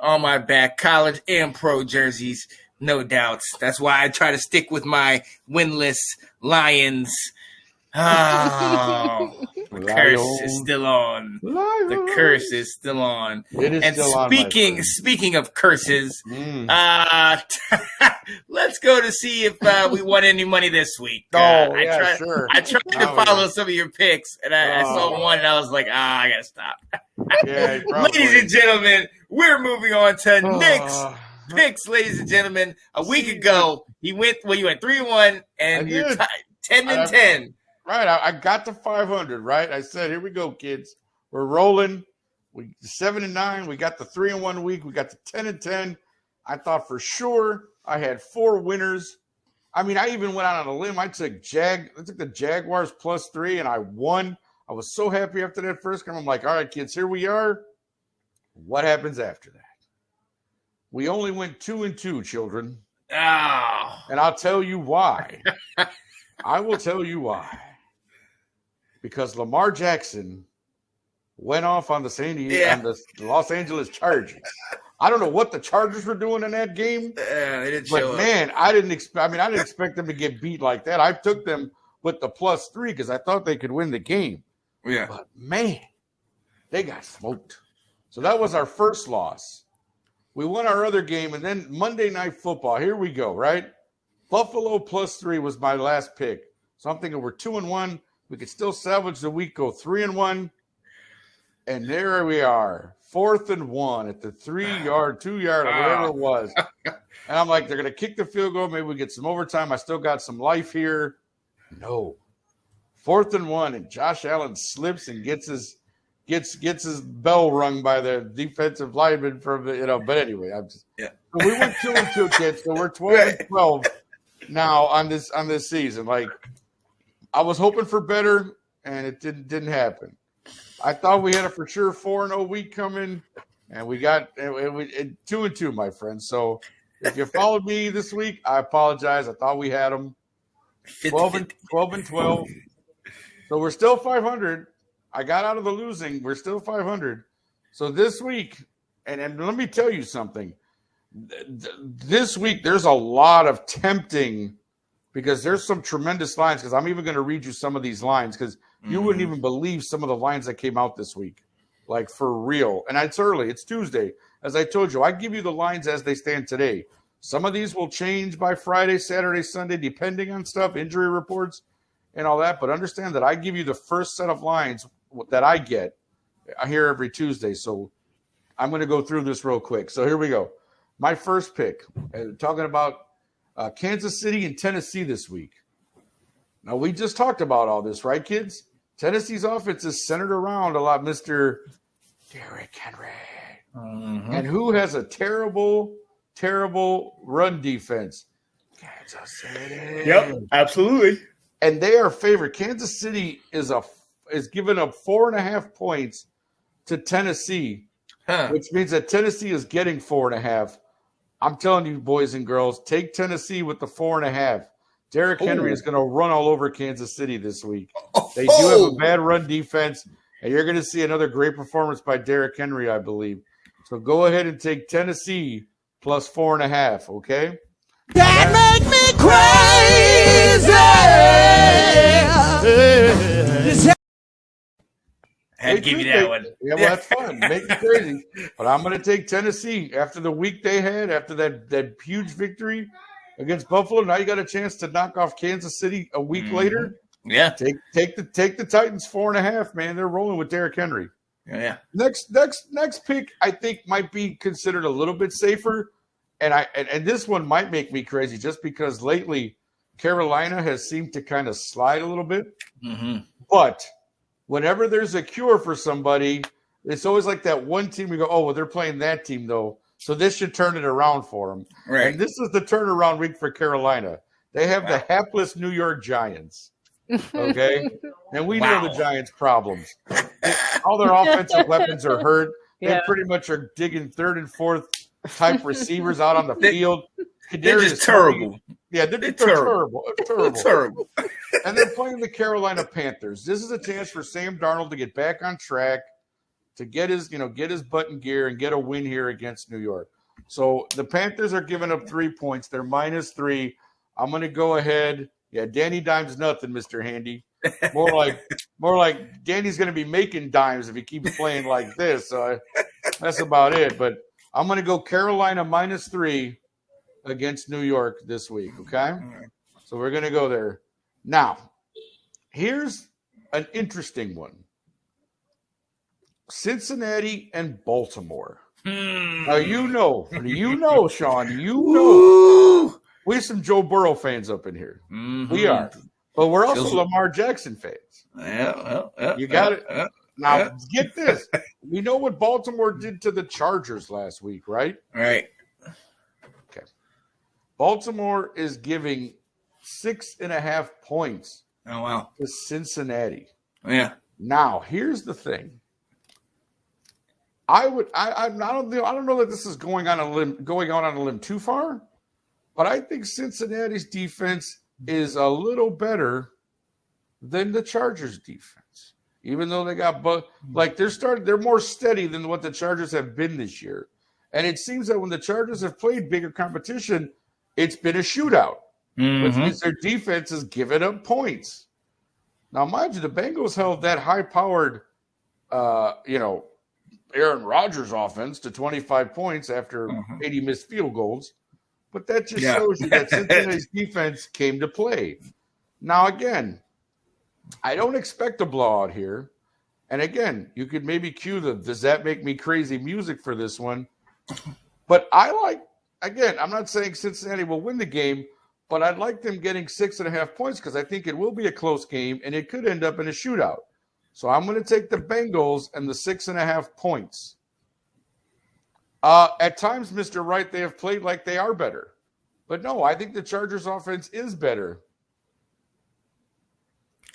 on my back, college and pro jerseys, no doubts. That's why I try to stick with my winless Lions. Oh, the curse is still on. The curse is still on. It is and still on. Speaking of curses, let's go to see if we won any money this week. Sure. I tried to follow some of your picks, and I saw one, and I was like, I gotta stop. Yeah, ladies and gentlemen, we're moving on to Nick's picks. Ladies and gentlemen, a week ago you went 3-1, and you're 10-10. Right, I got to 500. Right, I said, "Here we go, kids. We're rolling. We 7-9. We got the 3-1 week. We got the 10-10. I thought for sure I had 4 winners. I mean, I even went out on a limb. I took the Jaguars +3, and I won. I was so happy after that first game. I'm like, all right, kids, here we are. What happens after that? We only went 2-2, children. Oh. And I'll tell you why. I will tell you why. Because Lamar Jackson went off on the Los Angeles Chargers. I don't know what the Chargers were doing in that game. They didn't but show man, I didn't expect them to get beat like that. I took them with the +3 because I thought they could win the game. Yeah. But man, they got smoked. So that was our first loss. We won our other game, and then Monday Night Football. Here we go, right? Buffalo +3 was my last pick. So I'm thinking we're 2-1. We could still salvage the week, go 3-1. And there we are, 4th and 1 at the 3-yard, 2-yard, or whatever it was. And I'm like, they're going to kick the field goal. Maybe we get some overtime. I still got some life here. No. 4th and 1, and Josh Allen slips and gets his bell rung by the defensive lineman from the, But anyway, So we went 2-2, kids. So we're 12-12 now on this season. Like, I was hoping for better, and it didn't happen. I thought we had a for sure 4-0 week coming, and we got 2-2, my friends. So if you followed me this week, I apologize. I thought we had them 12-12. So we're still 500. I got out of the losing. We're still 500. So this week, and let me tell you something. This week, there's a lot of tempting because there's some tremendous lines, because I'm even going to read you some of these lines because you wouldn't even believe some of the lines that came out this week, like for real. And it's early. It's Tuesday. As I told you, I give you the lines as they stand today. Some of these will change by Friday, Saturday, Sunday, depending on stuff, injury reports, and all that. But understand that I give you the first set of lines that I get here every Tuesday. So I'm going to go through this real quick. So here we go. My first pick, talking about Kansas City and Tennessee this week. Now, we just talked about all this, right, kids? Tennessee's offense is centered around a lot, Mr. Derrick Henry. Mm-hmm. And who has a terrible, terrible run defense? Kansas City. Yep, absolutely. And they are favored. Kansas City is giving up 4.5 points to Tennessee, which means that Tennessee is getting 4.5. I'm telling you, boys and girls, take Tennessee with the 4.5. Derrick Henry is going to run all over Kansas City this week. They do have a bad run defense, and you're going to see another great performance by Derrick Henry, I believe. So go ahead and take Tennessee plus 4.5, okay? That make me crazy. I had to give you that one. Yeah, well, that's fun. Make me crazy. But I'm going to take Tennessee after the week they had, after that huge victory against Buffalo. Now you got a chance to knock off Kansas City a week later. Yeah. Take the Titans 4.5, man. They're rolling with Derrick Henry. Yeah. Next pick, I think, might be considered a little bit safer. And this one might make me crazy just because lately Carolina has seemed to kind of slide a little bit. Mm-hmm. But whenever there's a cure for somebody, it's always like that one team we go, oh, well, they're playing that team, though. So this should turn it around for them. Right. And this is the turnaround week for Carolina. They have the hapless New York Giants. Okay? And we know the Giants' problems. All their offensive weapons are hurt. They pretty much are digging third and fourth type receivers out on the field. They're just terrible. Yeah, they're terrible. Terrible. And they're playing the Carolina Panthers. This is a chance for Sam Darnold to get back on track. to get his butt in gear and get a win here against New York. So the Panthers are giving up 3 points. They're -3. I'm going to go ahead. Yeah, Danny Dimes nothing, Mr. Handy. More like Danny's going to be making dimes if he keeps playing like this. So that's about it. But I'm going to go Carolina -3 against New York this week, okay? So we're going to go there. Now, here's an interesting one. Cincinnati and Baltimore. Now, you know, Sean, we're some Joe Burrow fans up in here. We are. But we're also Lamar Jackson fans. You got it. Now, get this. We know what Baltimore did to the Chargers last week, right? Right. Okay. Baltimore is giving 6.5 points. Oh, wow. To Cincinnati. Yeah. Now, here's the thing. I don't know that this is going on a limb too far, but I think Cincinnati's defense is a little better than the Chargers' defense. Even though they got they're more steady than what the Chargers have been this year. And it seems that when the Chargers have played bigger competition, it's been a shootout. Which means their defense is giving up points. Now, mind you, the Bengals held that high-powered Aaron Rodgers offense to 25 points after 80 missed field goals. But that just shows you that Cincinnati's defense came to play. Now, again, I don't expect a blowout here. And again, you could maybe cue the "Does that make me crazy" music for this one. But I'm not saying Cincinnati will win the game, but I'd like them getting 6.5 points because I think it will be a close game and it could end up in a shootout. So I'm going to take the Bengals and the 6.5 points. At times, Mr. Wright, they have played like they are better. But no, I think the Chargers offense is better.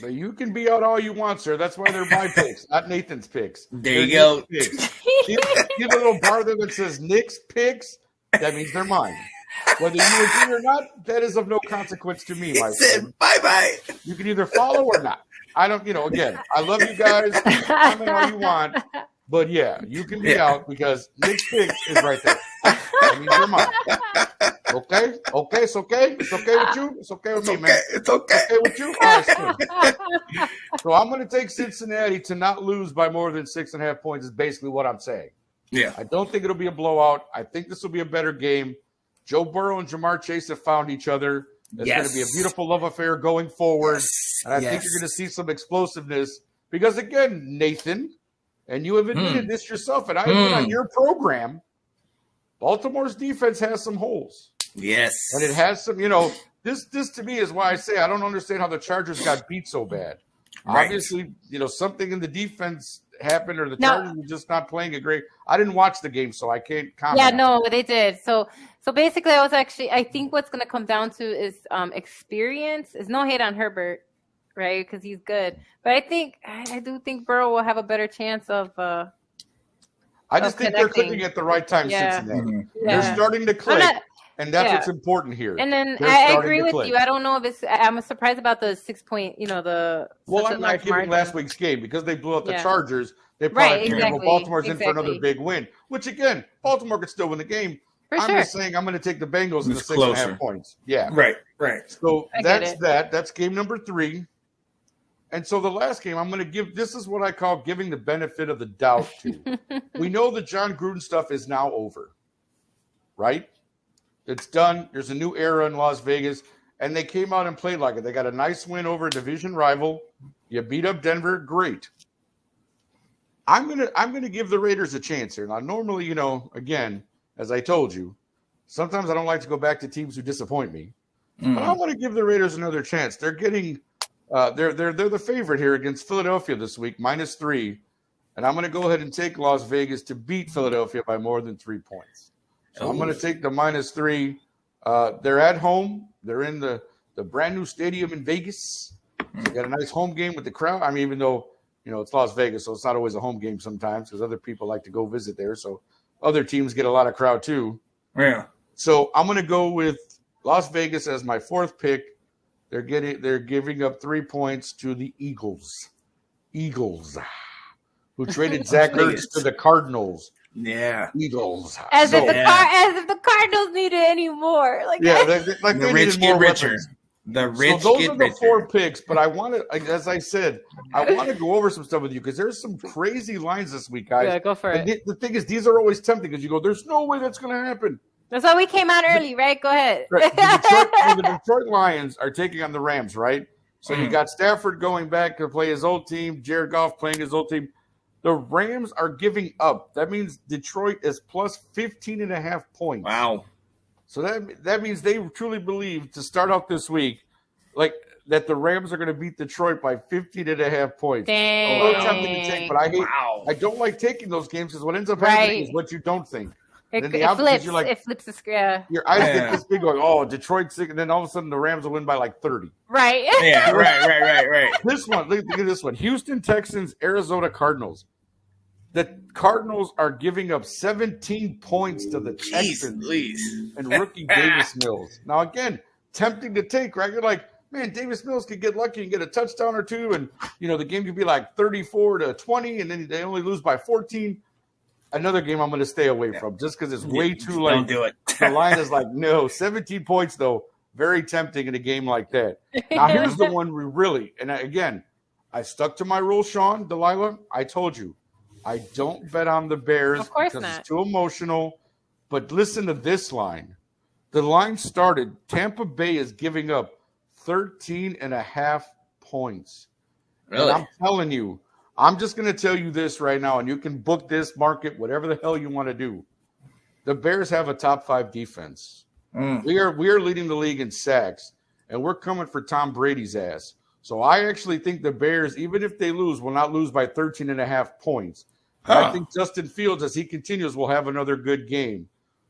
But you can be out all you want, sir. That's why they're my picks, not Nathan's picks. There you go. Give a little bar there that says Nick's picks. That means they're mine. Whether you agree or not, that is of no consequence to me, my friend. Bye-bye. You can either follow or not. I don't, again, I love you guys. Comment all you want. But yeah, you can be out because Nick's pick is right there. That means you're mine. Okay? Okay, it's okay? It's okay with you? It's okay with me, man. It's okay. Okay with you? All right, so I'm going to take Cincinnati to not lose by more than 6.5 points is basically what I'm saying. Yeah. I don't think it'll be a blowout. I think this will be a better game. Joe Burrow and Jamar Chase have found each other. It's going to be a beautiful love affair going forward. And I think you're going to see some explosiveness because, again, Nathan, and you have admitted this yourself, and I've been on your program, Baltimore's defense has some holes. Yes. And it has some, this to me is why I say I don't understand how the Chargers got beat so bad. Right. Obviously, something in the defense happened or the Chargers were just not playing a great – I didn't watch the game, so I can't comment. Yeah, no, they did. So basically, I think what's going to come down to is experience. Is no hate on Herbert, right? Because he's good. But I do think Burrow will have a better chance of I just think they're clicking at the right time, Cincinnati. Yeah. They're starting to click, and that's what's important here. And then I agree with you. I don't know if it's – I'm surprised about the 6 point, Well, I'm not giving last week's game because they blew out the Chargers. They probably Baltimore's in for another big win, which, again, Baltimore could still win the game. I'm just saying I'm going to take the Bengals in the 6.5 points. Yeah. Right. So that's that. That's game number 3. And so the last game I'm going to give – this is what I call giving the benefit of the doubt to. We know the John Gruden stuff is now over, right? It's done. There's a new era in Las Vegas, and they came out and played like it. They got a nice win over a division rival. You beat up Denver. Great. I'm gonna give the Raiders a chance here. Now, normally, again, as I told you, sometimes I don't like to go back to teams who disappoint me. But I'm going to give the Raiders another chance. They're getting they're the favorite here against Philadelphia this week, -3. And I'm going to go ahead and take Las Vegas to beat Philadelphia by more than 3 points. So I'm going to take the -3. They're at home. They're in the brand new stadium in Vegas. They got a nice home game with the crowd. I mean, even though, it's Las Vegas, so it's not always a home game sometimes because other people like to go visit there. So other teams get a lot of crowd too. Yeah. So I'm going to go with Las Vegas as my 4th pick. They're giving up 3 points to the Eagles. who traded Zach Ertz to the Cardinals. Yeah. Eagles. As if the Cardinals needed any more. Like the rich get richer. The rich so those get are the richer. 4 picks, but I want to, as I said, I want to go over some stuff with you because there's some crazy lines this week, guys. Yeah, go for it. The thing is, these are always tempting because you go, there's no way that's going to happen. That's why we came out early, right? Go ahead. Right. The Detroit Lions are taking on the Rams, right? So you got Stafford going back to play his old team, Jared Goff playing his old team. The Rams are giving up. That means Detroit is plus 15.5 points. Wow. So that means they truly believe to start off this week, like that the Rams are going to beat Detroit by 15.5 points. Dang. A little tempting to take, but I don't like taking those games because what ends up happening is what you don't think. It flips. It flips the screen. Your eyes get this big going, oh, Detroit's sick, and then all of a sudden the Rams will win by like 30. Right. Yeah, right. This one, look at this one. Houston Texans, Arizona Cardinals. The Cardinals are giving up 17 points to the Texans and rookie Davis Mills. Now, again, tempting to take, right? You're like, man, Davis Mills could get lucky and get a touchdown or two, and, the game could be like 34-20, and then they only lose by 14. Another game I'm going to stay away from just because it's way too late. Don't do it. The line is like, no, 17 points, though. Very tempting in a game like that. Now, here's the one we really, and again, I stuck to my rule, Sean, Delilah. I told you, I don't bet on the Bears because it's too emotional. But listen to this line. The line started, Tampa Bay is giving up 13.5 points. Really? And I'm telling you, I'm just going to tell you this right now, and you can book this, mark it, whatever the hell you want to do. The Bears have a top 5 defense. We are leading the league in sacks, and we're coming for Tom Brady's ass. So I actually think the Bears, even if they lose, will not lose by 13.5 points. I think Justin Fields, as he continues, will have another good game.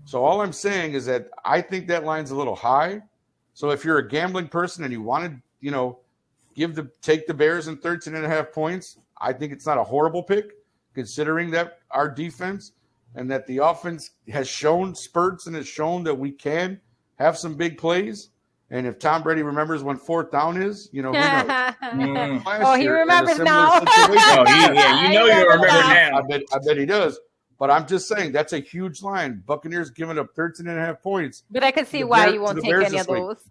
So all I'm saying is that I think that line's a little high. So if you're a gambling person and you want to, take the Bears in 13.5 points, I think it's not a horrible pick, considering that our defense and that the offense has shown spurts and has shown that we can have some big plays. And if Tom Brady remembers when 4th down is, who knows? Oh, he remembers now. You remember now. I bet he does. But I'm just saying that's a huge line. Buccaneers giving up 13.5 points. But I can see why you won't take any of those.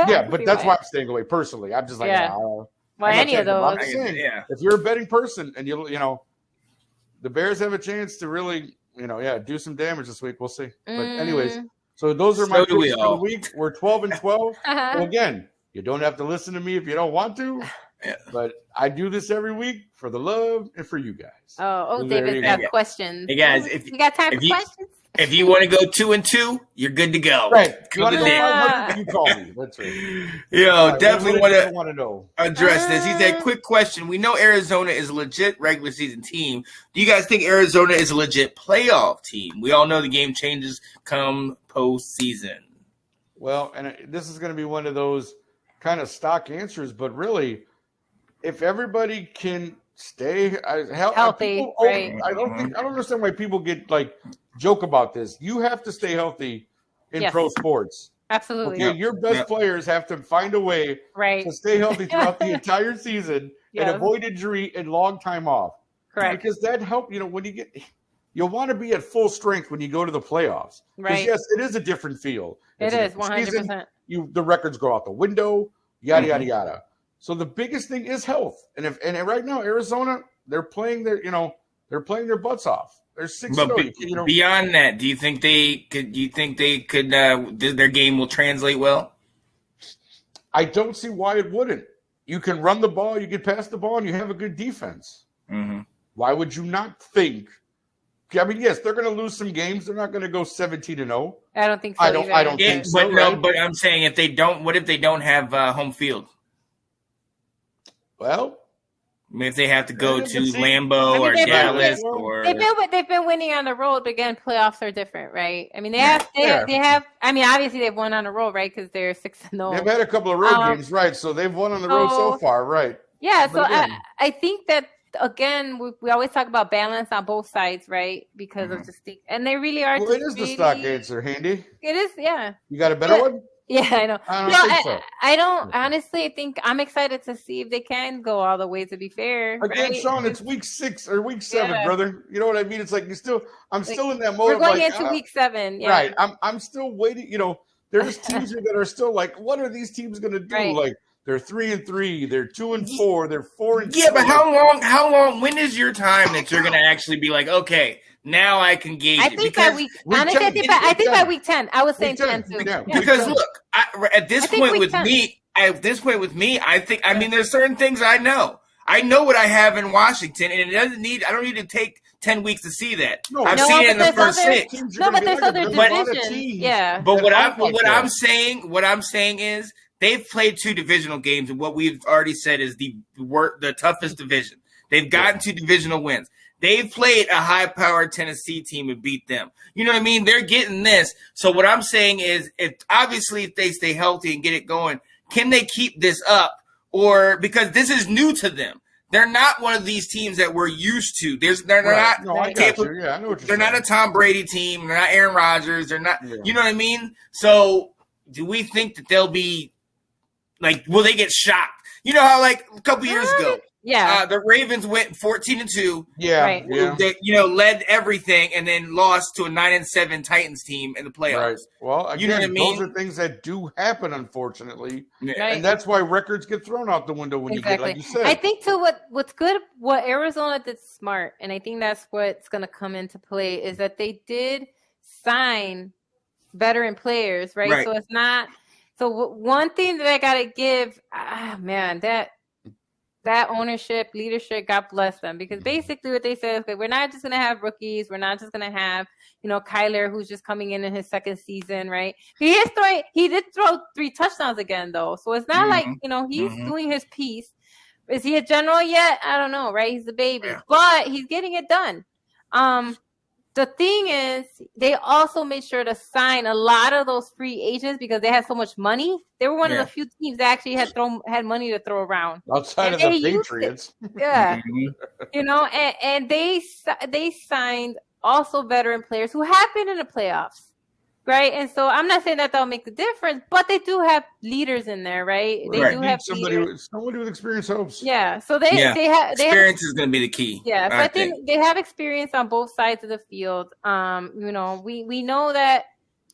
Yeah, but that's why I'm staying away personally. I'm just like, why any of those? I'm saying, if you're a betting person and the Bears have a chance to really, do some damage this week. We'll see. But anyways, so those are my picks for the week. We're 12-12. So again, you don't have to listen to me if you don't want to. Yeah. But I do this every week for the love and for you guys. Oh, so David's got questions. Hey guys, if you got time for questions. If you want to go 2-2, you're good to go. Right. You want to go you call me. That's right. Definitely want to know. Address this. He said, quick question. We know Arizona is a legit regular season team. Do you guys think Arizona is a legit playoff team? We all know the game changes come postseason. Well, and this is going to be one of those kind of stock answers, but really, if everybody can stay healthy, right? I don't understand why people get joke about this. You have to stay healthy in pro sports. Absolutely. Okay, your best players have to find a way to stay healthy throughout the entire season and avoid injury and long time off. Correct. Because that helps, when you'll want to be at full strength when you go to the playoffs. Right. Yes, it is a different feel. It is 100%. The records go out the window, yada, yada, yada. So the biggest thing is health. And right now, Arizona, they're playing their butts off. They're 6-0. Beyond that, do you think they could their game will translate well? I don't see why it wouldn't. You can run the ball, you can pass the ball, and you have a good defense. Mm-hmm. Why would you not think? I mean, yes, they're going to lose some games. They're not going to go 17-0. I don't think so. I don't think so. But I'm saying if they don't, what if they don't have home field? Well, I mean, if they have to go to Lambeau or Dallas or they've been winning on the road, but again, playoffs are different, right? I mean, they have. I mean, obviously they've won on the road, right? Because they're 6-0. They've had a couple of road games, right? So they've won on the road so far, right? Yeah. So I think that again, we always talk about balance on both sides, right? Because of and they really are. Well, it is the stock answer, Handy. It is, yeah. You got a better one? Yeah, I know. I don't No, think so. I don't honestly think I'm excited to see if they can go all the way. To be fair, Again, right? Sean, it's week 6 or week 7, Yeah. brother. You know what I mean? It's like I'm Like, still in that mode we're of going like, into week 7. Yeah. right. I'm still waiting. There's teams here that are still like, what are these teams going to do? Right. Like, they're 3-3, they're 2-4, they're 4-2. Yeah, but how long? When is your time that you're gonna actually be like, okay, now I can gauge I it? think by week. Honestly, I think by week 10. I was saying 10 too. Yeah. Because look, at this point week with 10. me, I think there's certain things I know. I know what I have in Washington, and I don't need to take 10 weeks to see that. No, I've no, seen but it in the there's first other- 6. No, but there's other There's a lot of divisions. teams Yeah. But what that I'm saying is they've played 2 divisional games, and what we've already said is the toughest division. They've gotten 2 divisional wins. They've played a high-powered Tennessee team and beat them. You know what I mean? They're getting this. So what I'm saying is, if they stay healthy and get it going, can they keep this up? Or because this is new to them. They're not one of these teams that we're used to. They're Right. not. No, I got you. Yeah, I know what you're They're saying. not a Tom Brady team. They're not Aaron Rodgers. They're not. Yeah. You know what I mean? So do we think that they'll be like? Will they get shocked? You know how like a couple years ago, Yeah. the Ravens went 14-2. Yeah, Right. yeah. They led everything and then lost to a 9-7 Titans team in the playoffs. Right. Well, again, You know what I mean? those are things that do happen, unfortunately, Yeah. Right. and that's why records get thrown out the window when you get, like you said. I think too. What's good? What Arizona did smart, and I think that's what's going to come into play is that they did sign veteran players, right? Right. So it's not. So one thing that I got to give, man, that ownership, leadership, God bless them, because basically what they said is, okay, we're not just going to have rookies. We're not just going to have, Kyler, who's just coming in his second season, right? He did throw 3 touchdowns again, though. So it's not like, he's doing his piece. Is he a general yet? I don't know, right? He's a baby, but he's getting it done. The thing is, they also made sure to sign a lot of those free agents because they had so much money. They were one of the few teams that actually had money to throw around Outside of the Patriots. Yeah, and they signed also veteran players who have been in the playoffs, right? And so I'm not saying that that'll make the difference, but they do have leaders in there, right? They do have somebody with experience helps. Yeah, so they have experience is going to be the key. Yeah, so I think they have experience on both sides of the field. We know that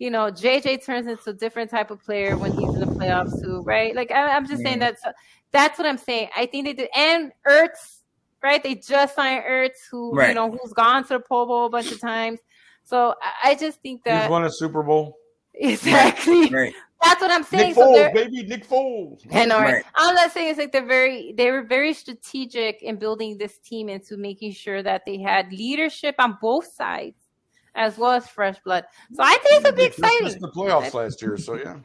JJ turns into a different type of player when he's in the playoffs too, right? Like I'm just saying that's what I'm saying. I think they did, and Ertz, right? They just signed Ertz, who's gone to the Pro Bowl a bunch of times. So I just think that he's won a Super Bowl. Exactly. Right. That's what I'm saying. Nick Foles, baby, Nick Foles. I know, right? Right. All I'm not saying is like they were very strategic in building this team into making sure that they had leadership on both sides, as well as fresh blood. So I think it's a big exciting. Missed the playoffs last year, so yeah.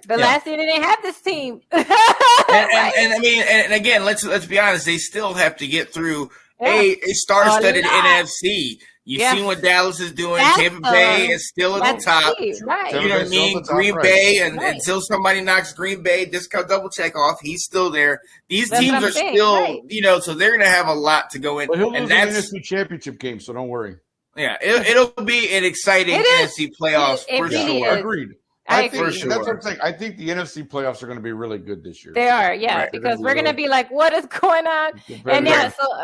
Last year they didn't have this team. And I mean, and again, let's be honest. They still have to get through a star-studded NFC. You've seen what Dallas is doing. Tampa Bay is still at the top. Right. You know what I mean? Green Bay, and until somebody knocks Green Bay, just double check off. He's still there. These teams are still, so they're going to have a lot to go in. Well, he'll lose and the that's NFC Championship game, so don't worry. Yeah, it'll be an exciting NFC playoffs for really sure. is. Agreed. I think, agree. and that's what I'm saying. I think the NFC playoffs are going to be really good this year. They are, yeah, Right. because we're going to be like, what is going on? And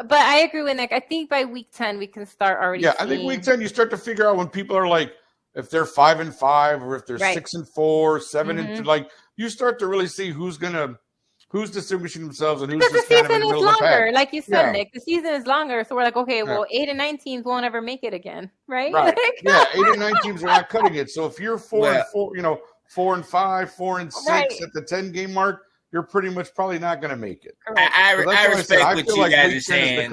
but I agree with Nick. I think by week 10 we can start already. Yeah, I think week 10 you start to figure out when people are like, if they're 5-5 or if they're 6-4, 7-2, like you start to really see who's distinguishing themselves and who's because just the kind of season in the is middle of the longer, pack. like you said, Nick. The season is longer, so we're like, okay, well, 8 and 9 teams won't ever make it again, right? Right. Yeah, 8 and 9 teams are not cutting it. So if you're 4-4, 4-5, 4-6 at the 10-game mark, you're pretty much probably not going to make it. I respect what you guys are saying.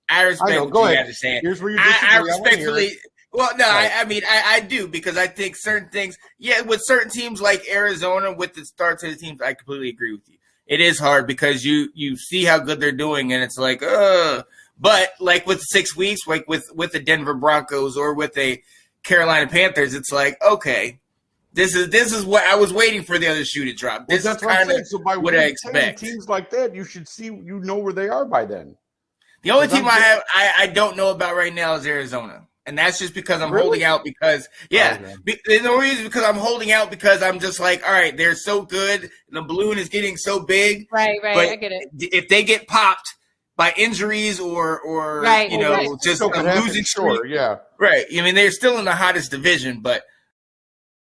I respect what you guys are saying. Here's where you I respectfully. Well, no, right. I mean, I do because I think certain things. Yeah, with certain teams like Arizona, with the start to the teams, I completely agree with you. It is hard because you see how good they're doing, and it's like, But like with 6 weeks, like with the Denver Broncos or with the Carolina Panthers, it's like, okay, this is what I was waiting for the other shoe to drop. This is kind of what I expect. Teams like that, you should see, where they are by then. The only team I don't know about right now is Arizona. And that's just because I'm Really? holding out because, yeah. Okay. The only reason is because I'm holding out because I'm just like, all right, they're so good. And the balloon is getting so big. Right. But I get it. if they get popped by injuries or Right. you know, Right. just Still a could happen, losing sure, streak. yeah. Right. I mean, they're still in the hottest division, but